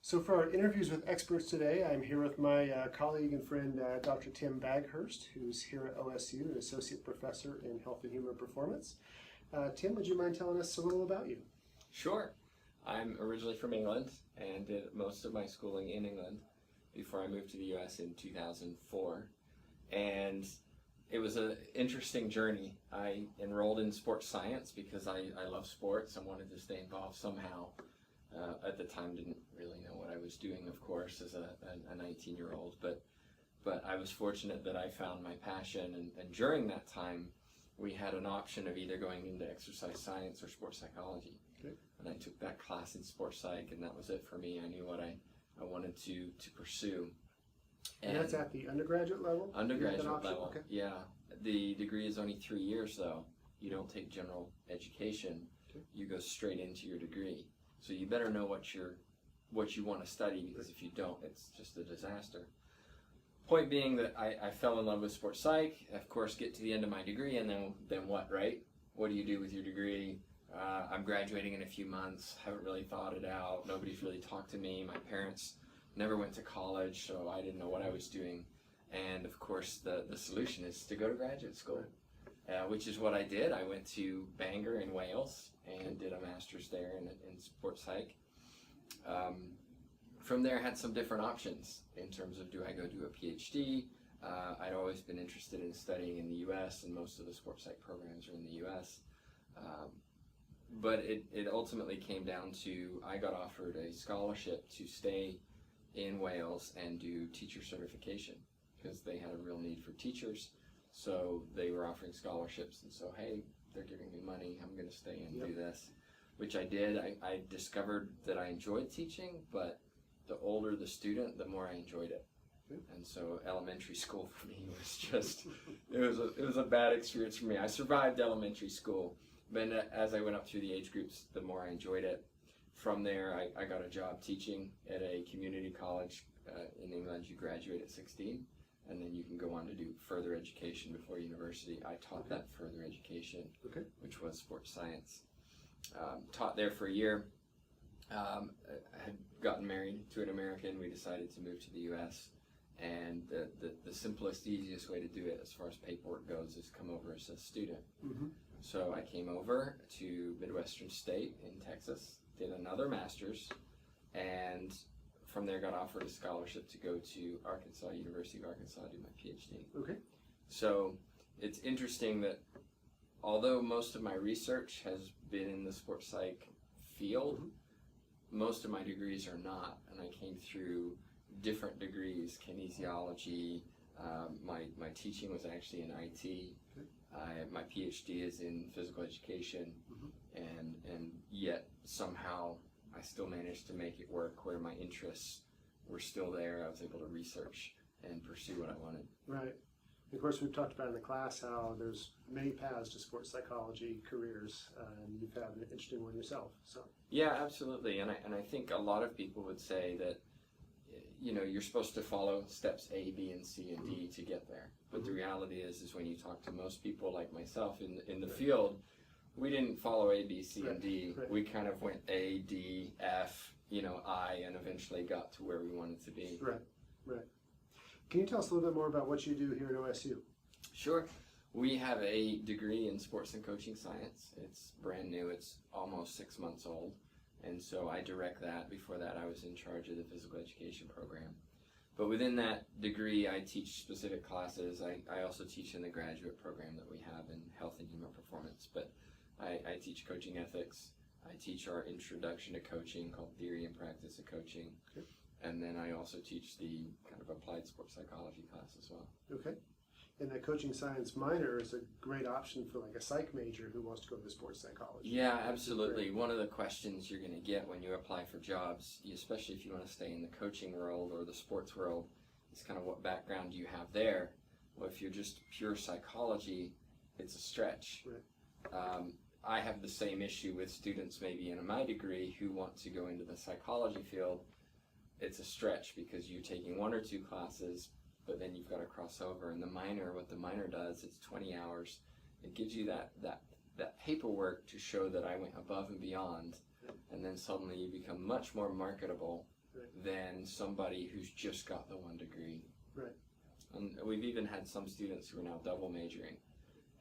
So for our interviews with experts today, I'm here with my colleague and friend, Dr. Tim Baghurst, who's here at OSU, an associate professor in health and human performance. Tim, would you mind telling us a little about you? Sure. I'm originally from England and did most of my schooling in England before I moved to the U.S. in 2004. And it was an interesting journey. I enrolled in sports science because I love sports and wanted to stay involved somehow. At the time, didn't really know what I was doing, of course, as a 19-year-old, but I was fortunate that I found my passion, and during that time, we had an option of either going into exercise science or sports psychology. Okay. And I took that class in sports psych, and that was it for me. I knew what I wanted to pursue. And that's at the undergraduate level? Undergraduate level, okay. Yeah. The degree is only 3 years, though. You don't take general education. Okay. You go straight into your degree. So you better know what you want to study, because if you don't, it's just a disaster. Point being that I fell in love with sports psych, of course, get to the end of my degree, and then what, right? What do you do with your degree? I'm graduating in a few months, haven't really thought it out, nobody's really talked to me, my parents never went to college, so I didn't know what I was doing. And of course, the solution is to go to graduate school, which is what I did. I went to Bangor in Wales and did a master's there in sports psych. From there, I had some different options in terms of, do I go do a PhD? I'd always been interested in studying in the U.S., and most of the sports psych programs are in the U.S. But it ultimately came down to, I got offered a scholarship to stay in Wales and do teacher certification, because they had a real need for teachers. So they were offering scholarships, and so, hey, they're giving me money, I'm going to stay and do this, which I did. I discovered that I enjoyed teaching, but the older the student, the more I enjoyed it. And so elementary school for me was just, it was a bad experience for me. I survived elementary school, but as I went up through the age groups, the more I enjoyed it. From there, I got a job teaching at a community college in England. You graduate at 16, and then you can go on to do further education before university. I taught that further education, which was sports science. Taught there for a year. I had gotten married to an American. We decided to move to the U.S., and the simplest, easiest way to do it as far as paperwork goes is come over as a student. So I came over to Midwestern State in Texas, did another master's, and from there got offered a scholarship to go to Arkansas, University of Arkansas, do my PhD. Okay. So it's interesting that although most of my research has been in the sports psych field, most of my degrees are not, and I came through different degrees, kinesiology, my teaching was actually in IT, my PhD is in physical education, and yet somehow I still managed to make it work where my interests were still there. I was able to research and pursue what I wanted. Right. Of course, we've talked about in the class how there's many paths to sports psychology careers, and you've had an interesting one yourself. So yeah, absolutely, and I think a lot of people would say that, you know, you're supposed to follow steps A, B, and C, and D to get there. But the reality is when you talk to most people like myself in the field, we didn't follow A, B, C, and D. We kind of went A, D, F, I, and eventually got to where we wanted to be. Right. Can you tell us a little bit more about what you do here at OSU? Sure. We have a degree in sports and coaching science. It's brand new. It's almost 6 months old. And so I direct that. Before that, I was in charge of the physical education program. But within that degree, I teach specific classes. I also teach in the graduate program that we have in health and human performance. But I teach coaching ethics. I teach our introduction to coaching called Theory and Practice of Coaching. And then I also teach the kind of applied sports psychology class as well. Okay. And the coaching science minor is a great option for like a psych major who wants to go to sports psychology. Yeah, absolutely. One of the questions you're going to get when you apply for jobs, especially if you want to stay in the coaching world or the sports world, is kind of what background do you have there? Well, if you're just pure psychology, it's a stretch. Right. I have the same issue with students maybe in my degree who want to go into the psychology field. It's a stretch because you're taking 1 or 2 classes, but then you've got to cross over. And the minor, what the minor does, it's 20 hours. It gives you that paperwork to show that I went above and beyond, and then suddenly you become much more marketable than somebody who's just got the one degree. Right. And we've even had some students who are now double majoring,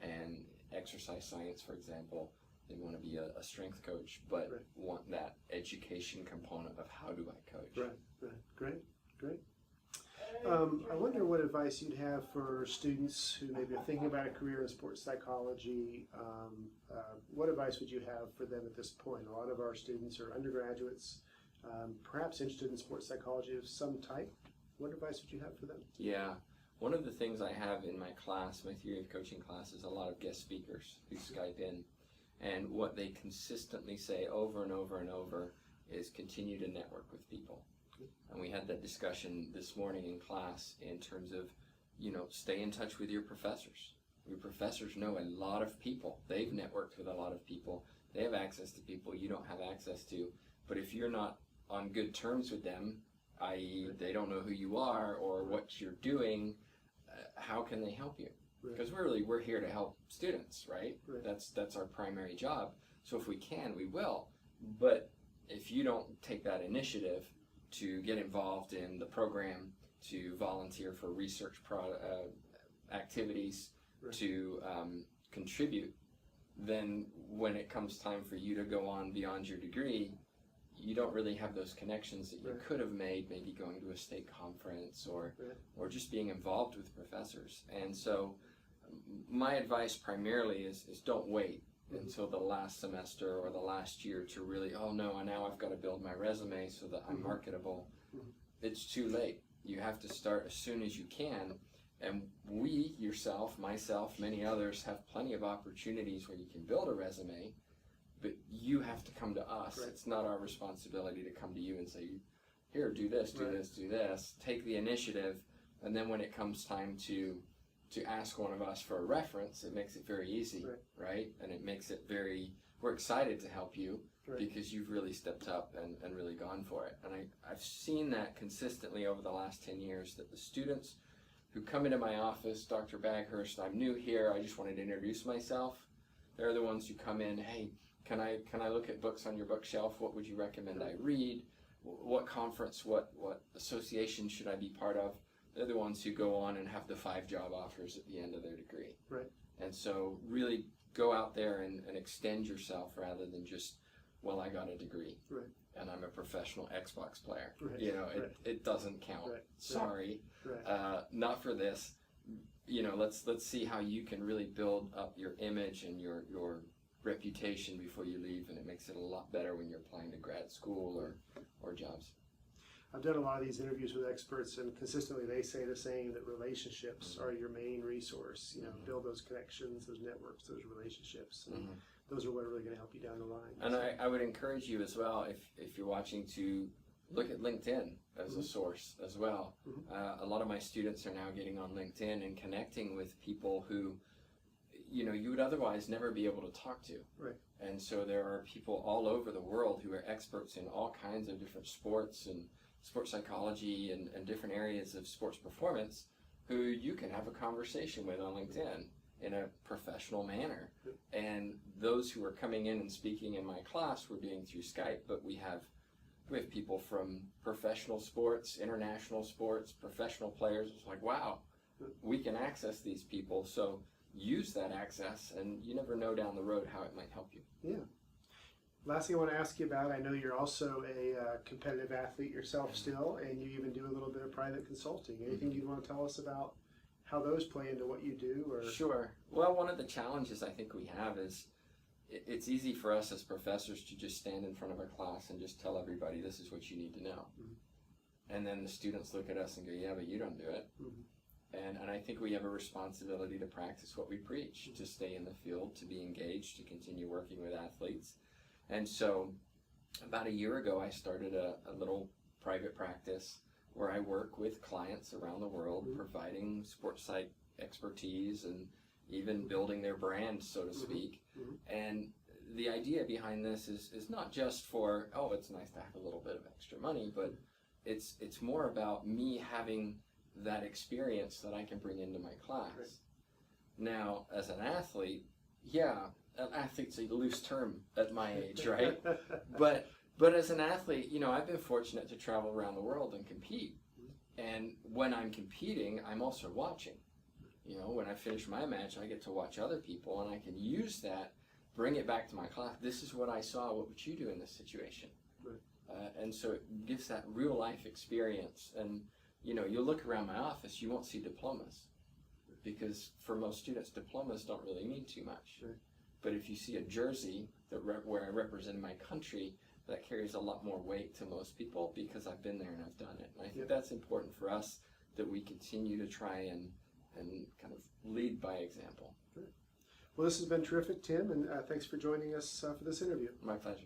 and exercise science, for example, they want to be a strength coach, but want that education component of how do I coach. Right. Great. I wonder what advice you'd have for students who maybe are thinking about a career in sports psychology. What advice would you have for them at this point? A lot of our students are undergraduates, perhaps interested in sports psychology of some type. What advice would you have for them? Yeah. One of the things I have in my class, my theory of coaching class, is a lot of guest speakers who Skype in. And what they consistently say over and over and over is continue to network with people. And we had that discussion this morning in class in terms of, stay in touch with your professors. Your professors know a lot of people. They've networked with a lot of people. They have access to people you don't have access to. But if you're not on good terms with them, i.e. they don't know who you are or what you're doing, how can they help you? Because we're here to help students, right? That's our primary job. So if we can, we will. But if you don't take that initiative to get involved in the program, to volunteer for research activities, to contribute, then when it comes time for you to go on beyond your degree, you don't really have those connections that you could have made, maybe going to a state conference or just being involved with professors. And so my advice primarily is don't wait until the last semester or the last year to really, now I've got to build my resume so that I'm marketable. It's too late. You have to start as soon as you can. And we, yourself, myself, many others, have plenty of opportunities where you can build a resume, but you have to come to us. It's not our responsibility to come to you and say, here, do this, do this, do this. Take the initiative, and then when it comes time to ask one of us for a reference, it makes it very easy, right? And it makes it we're excited to help you because you've really stepped up and really gone for it. And I've seen that consistently over the last 10 years, that the students who come into my office, Dr. Baghurst, I'm new here, I just wanted to introduce myself. They're the ones who come in, hey, can I look at books on your bookshelf? What would you recommend I read? What conference, what association should I be part of? They're the ones who go on and have the 5 job offers at the end of their degree. And so really go out there and extend yourself rather than just, I got a degree and I'm a professional Xbox player. It doesn't count. Sorry, not for this. Let's see how you can really build up your image and your reputation before you leave, and it makes it a lot better when you're applying to grad school or jobs. I've done a lot of these interviews with experts, and consistently they say the same, that relationships are your main resource. Build those connections, those networks, those relationships. And those are what are really going to help you down the line. And I would encourage you as well, if you're watching, to look at LinkedIn as a source as well. A lot of my students are now getting on LinkedIn and connecting with people who you would otherwise never be able to talk to. And so there are people all over the world who are experts in all kinds of different sports and sports psychology and different areas of sports performance who you can have a conversation with on LinkedIn in a professional manner. And those who are coming in and speaking in my class, we're doing through Skype, but we have people from professional sports, international sports, professional players. It's like, wow, we can access these people. So use that access, and you never know down the road how it might help you. Last thing I want to ask you about, I know you're also a competitive athlete yourself still, and you even do a little bit of private consulting. Anything you'd want to tell us about how those play into what you do? Or Sure. Well, one of the challenges I think we have is it's easy for us as professors to just stand in front of a class and just tell everybody this is what you need to know. And then the students look at us and go, yeah, but you don't do it. And I think we have a responsibility to practice what we preach, to stay in the field, to be engaged, to continue working with athletes. And so about a year ago, I started a little private practice where I work with clients around the world, providing sports psych expertise and even building their brand, so to speak. And the idea behind this is not just for, it's nice to have a little bit of extra money, but it's more about me having that experience that I can bring into my class. Now, as an athlete, an athlete's a loose term at my age, right? But But as an athlete, you know, I've been fortunate to travel around the world and compete. And when I'm competing, I'm also watching. You know, when I finish my match, I get to watch other people, and I can use that, bring it back to my class. This is what I saw. What would you do in this situation? Right. And so it gives that real life experience. And, you know, you look around my office, you won't see diplomas. Because for most students, diplomas don't really mean too much. Right. But if you see a jersey where I represent my country, that carries a lot more weight to most people because I've been there and I've done it. And I think that's important for us, that we continue to try and kind of lead by example. Well, this has been terrific, Tim, and thanks for joining us for this interview. My pleasure.